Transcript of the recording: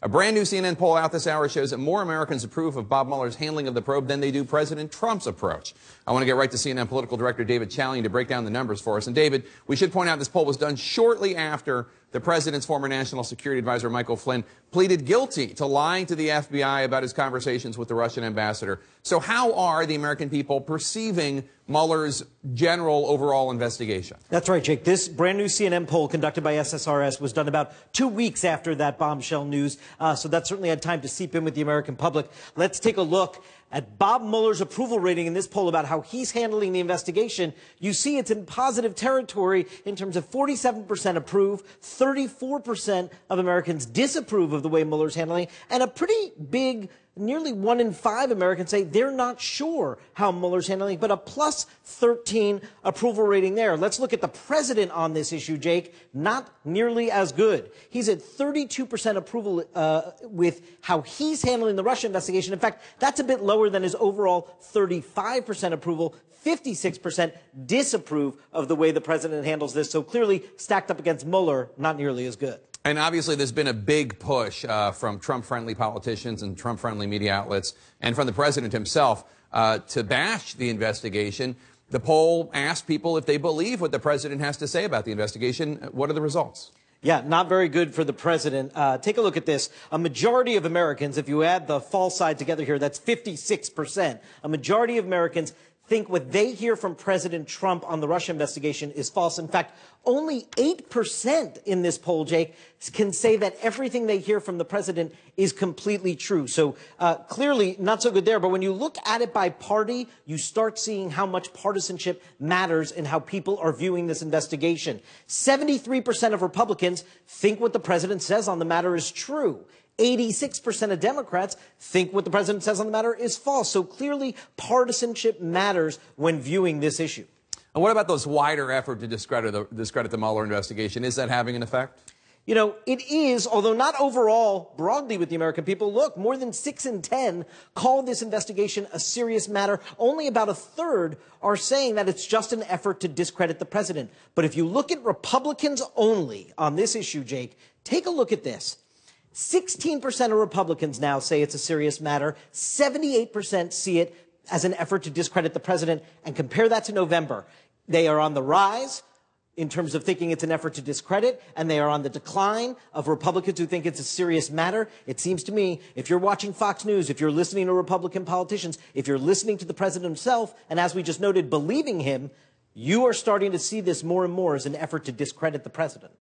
A brand new CNN poll out this hour shows that more Americans approve of Bob Mueller's handling of the probe than they do President Trump's approach. I want to get right to CNN political director David Chalian to break down the numbers for us. And David, we should point out this poll was done shortly after the president's former national security advisor, Michael Flynn, pleaded guilty to lying to the FBI about his conversations with the Russian ambassador. So how are the American people perceiving Mueller's general overall investigation? That's right, Jake. This brand new CNN poll conducted by SSRS was done about 2 weeks after that bombshell news. So that certainly had time to seep in with the American public. Let's take a look at Bob Mueller's approval rating in this poll about how he's handling the investigation. You see it's in positive territory in terms of 47% approve, 34% of Americans disapprove of the way Mueller's handling, and a pretty big, nearly 1 in 5 Americans say they're not sure how Mueller's handling, but a plus 13 approval rating there. Let's look at the president on this issue, Jake. Not nearly as good. He's at 32% approval with how he's handling the Russia investigation. In fact, that's a bit lower than his overall 35% approval. 56% disapprove of the way the president handles this. So clearly stacked up against Mueller, not nearly as good. And obviously there's been a big push from Trump-friendly politicians and Trump-friendly media outlets and from the president himself to bash the investigation. The poll asked people if they believe what the president has to say about the investigation. What are the results? Yeah, not very good for the president. Take a look at this. A majority of Americans, if you add the false side together here, that's 56%. A majority of Americans think what they hear from President Trump on the Russia investigation is false. In fact, only 8% in this poll, Jake, can say that everything they hear from the president is completely true. So clearly not so good there. But when you look at it by party, you start seeing how much partisanship matters in how people are viewing this investigation. 73% of Republicans think what the president says on the matter is true. 86% of Democrats think what the president says on the matter is false. So clearly, partisanship matters when viewing this issue. And what about those wider effort to discredit the Mueller investigation? Is that having an effect? You know, it is, although not overall broadly with the American people. Look, more than 6 in 10 call this investigation a serious matter. Only about a third are saying that it's just an effort to discredit the president. But if you look at Republicans only on this issue, Jake, take a look at this. 16% of Republicans now say it's a serious matter. 78% see it as an effort to discredit the president. And compare that to November. They are on the rise in terms of thinking it's an effort to discredit, and they are on the decline of Republicans who think it's a serious matter. It seems to me, if you're watching Fox News, if you're listening to Republican politicians, if you're listening to the president himself, and as we just noted, believing him, you are starting to see this more and more as an effort to discredit the president.